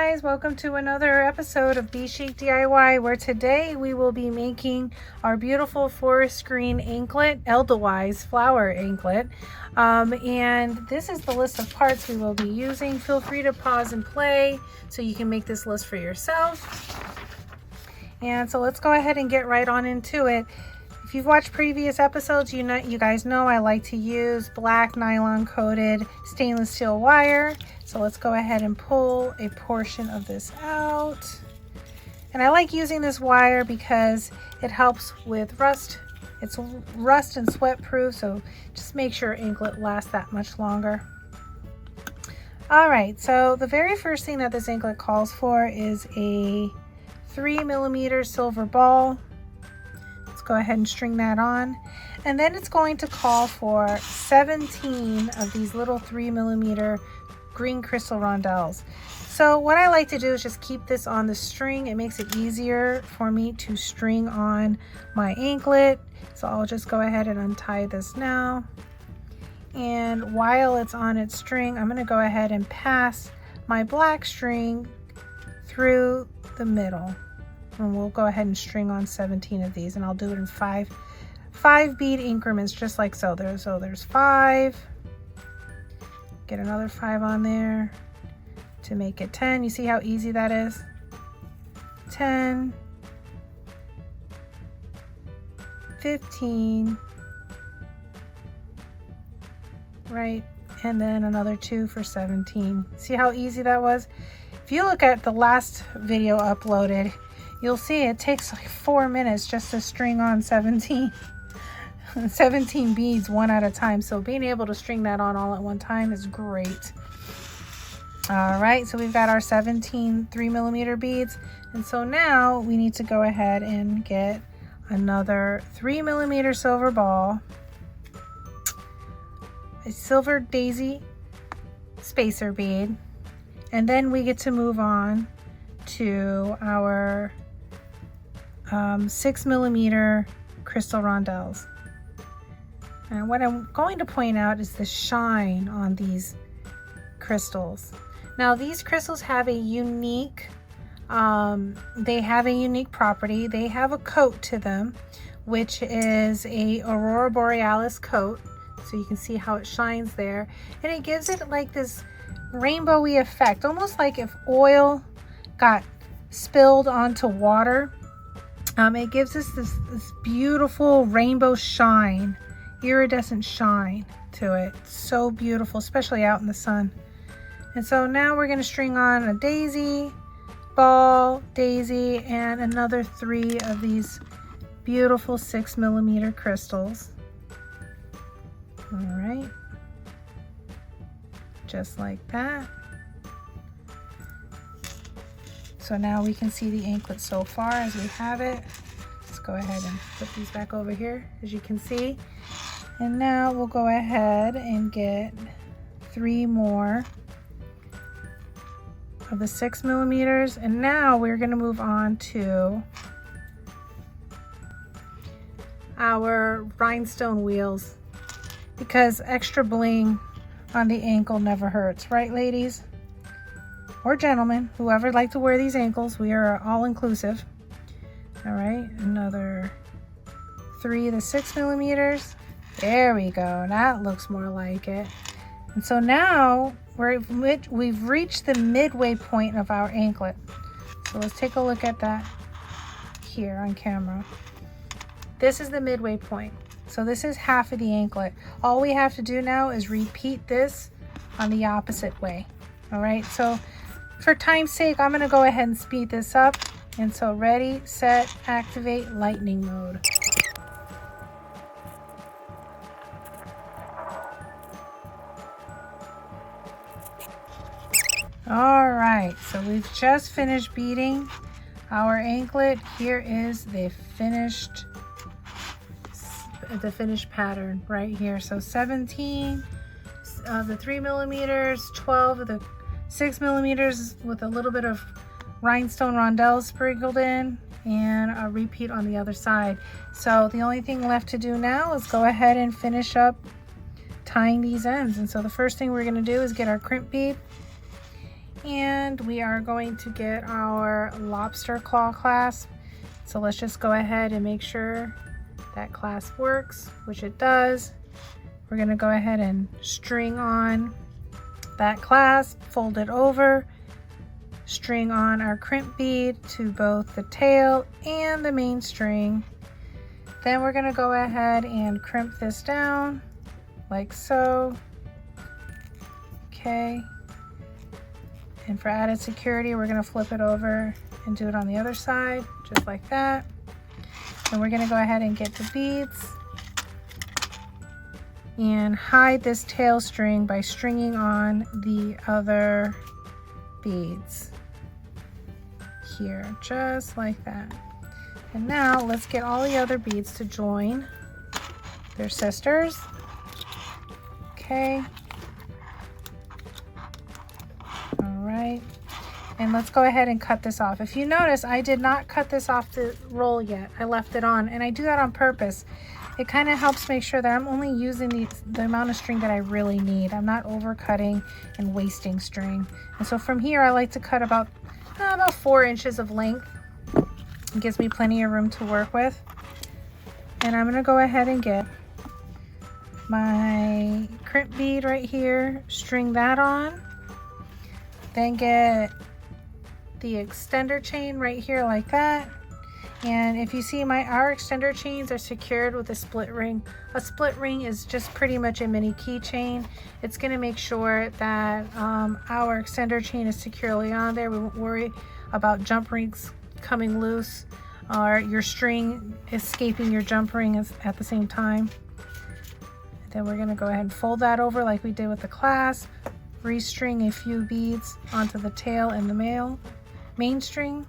guys, welcome to another episode of Be Chic DIY, where today we will be making our beautiful forest green anklet, Edelweiss flower anklet. And this is the list of parts we will be using. Feel free to pause and play so you can make this list for yourself. And so let's go ahead and get right on into it. If you've watched previous episodes, you guys know I like to use black nylon coated stainless steel wire. So let's go ahead and pull a portion of this out. And I like using this wire because it helps with rust. It's rust and sweat proof, so just make sure your anklet lasts that much longer. All right, so the very first thing that this anklet calls for is a 3mm silver ball. Go ahead and string that on, and then it's going to call for 17 of these little 3mm green crystal rondelles. So what I like to do is just keep this on the string. It makes it easier for me to string on my anklet. So I'll just go ahead and untie this now, and while it's on its string, I'm going to go ahead and pass my black string through the middle. And we'll go ahead and string on 17 of these, and I'll do it in five bead increments, just like so. There's 5. Get another 5 on there to make it 10. You see how easy that is? 10, 15, right? And then another 2 for 17. See how easy that was? If you look at the last video uploaded, you'll see it takes like 4 minutes just to string on 17 beads one at a time. So being able to string that on all at one time is great. All right, so we've got our 17 3mm beads. And so now we need to go ahead and get another 3mm silver ball, a silver daisy spacer bead, and then we get to move on to our 6mm crystal rondelles. And what I'm going to point out is the shine on these crystals. Now these crystals have a unique property. They have a coat to them, which is a aurora borealis coat. So you can see how it shines there, and it gives it like this rainbowy effect, almost like if oil got spilled onto water. It gives us this beautiful rainbow shine, iridescent shine to it. So beautiful, especially out in the sun. And so now we're going to string on a daisy, ball, daisy, and another 3 of these beautiful 6mm crystals. All right, just like that. So now we can see the anklet so far as we have it. Let's go ahead and put these back over here, as you can see. And now we'll go ahead and get 3 more of the 6mm. And now we're going to move on to our rhinestone wheels, because extra bling on the ankle never hurts, right, ladies? Or gentlemen, whoever like to wear these ankles, we are all inclusive. All right, another 3 of the 6mm. There we go, that looks more like it. And so now we've reached the midway point of our anklet. So let's take a look at that here on camera. This is the midway point. So this is half of the anklet. All we have to do now is repeat this on the opposite way. All right, so for time's sake, I'm going to go ahead and speed this up. And so ready, set, activate, lightning mode. All right, so we've just finished beading our anklet. Here is the finished pattern right here. So 17 of the 3mm, 12 of the 6mm with a little bit of rhinestone rondelles sprinkled in, and a repeat on the other side. So the only thing left to do now is go ahead and finish up tying these ends. And so the first thing we're going to do is get our crimp bead, And we are going to get our lobster claw clasp. So let's just go ahead and make sure that clasp works, which it does. We're going to go ahead and string on that clasp, fold it over, string on our crimp bead to both the tail and the main string. Then we're going to go ahead and crimp this down like so. Okay. And for added security, we're going to flip it over and do it on the other side, just like that. And we're going to go ahead and get the beads and hide this tail string by stringing on the other beads here, just like that. And now let's get all the other beads to join their sisters. Okay. All right. And let's go ahead and cut this off. If you notice, I did not cut this off the roll yet. I left it on, and I do that on purpose. It kind of helps make sure that I'm only using the amount of string that I really need. I'm not overcutting and wasting string. And so from here, I like to cut about 4 inches of length. It gives me plenty of room to work with. And I'm gonna go ahead and get my crimp bead right here, string that on, then get the extender chain right here like that. And if you see, our extender chains are secured with a split ring. A split ring is just pretty much a mini keychain. It's going to make sure that our extender chain is securely on there. We won't worry about jump rings coming loose or your string escaping your jump ring at the same time. Then we're going to go ahead and fold that over like we did with the clasp. Restring a few beads onto the tail and the main string.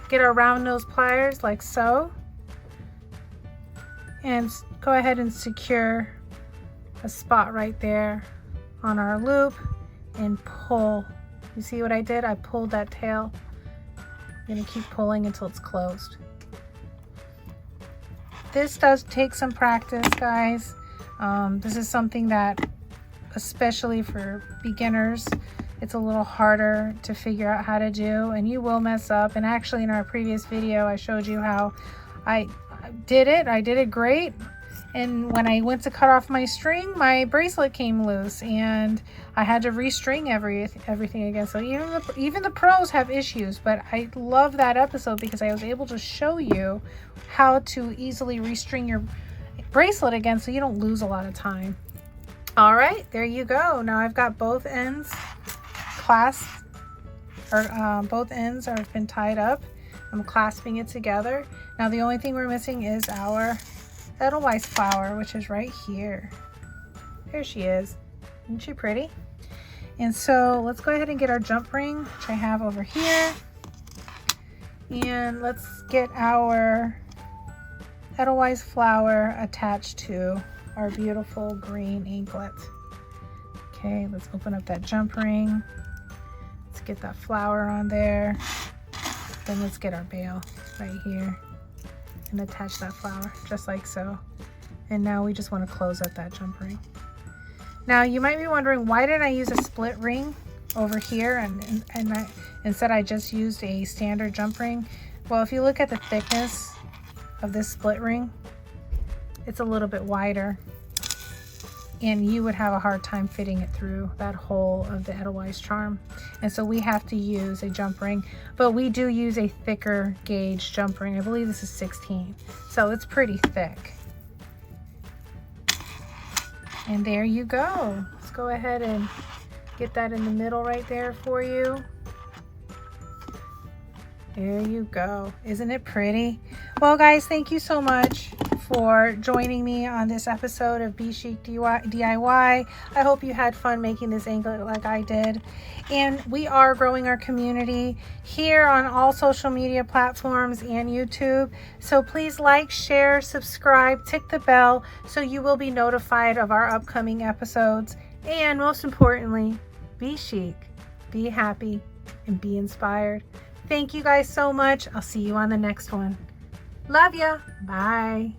Get our round nose pliers like so, and go ahead and secure a spot right there on our loop and pull. You see what I did? I pulled that tail. I'm going to keep pulling until it's closed. This does take some practice, guys. This is something that, especially for beginners, it's a little harder to figure out how to do, and you will mess up. And actually in our previous video, I showed you how I did it. I did it great. And when I went to cut off my string, my bracelet came loose and I had to restring everything again. So even the pros have issues, but I love that episode because I was able to show you how to easily restring your bracelet again so you don't lose a lot of time. All right, there you go. Now I've got both ends clasped, or both ends have been tied up. I'm clasping it together. Now the only thing we're missing is our edelweiss flower, which is right here. There she is. Isn't she pretty? And so let's go ahead and get our jump ring, which I have over here. And let's get our edelweiss flower attached to our beautiful green anklet. Okay, let's open up that jump ring. Let's get that flower on there. Then let's get our bail right here and attach that flower just like so. And now we just want to close up that jump ring. Now you might be wondering, why did I use a split ring over here and instead I just used a standard jump ring? Well, if you look at the thickness of this split ring, it's a little bit wider, and you would have a hard time fitting it through that hole of the edelweiss charm. And so we have to use a jump ring, but we do use a thicker gauge jump ring. I believe this is 16, so it's pretty thick. And there you go. Let's go ahead and get that in the middle right there for you. There you go. Isn't it pretty? Well, guys, thank you so much for joining me on this episode of Be Chic DIY. I hope you had fun making this anklet like I did. And we are growing our community here on all social media platforms and YouTube. So please like, share, subscribe, tick the bell so you will be notified of our upcoming episodes. And most importantly, be chic, be happy, and be inspired. Thank you guys so much. I'll see you on the next one. Love ya. Bye.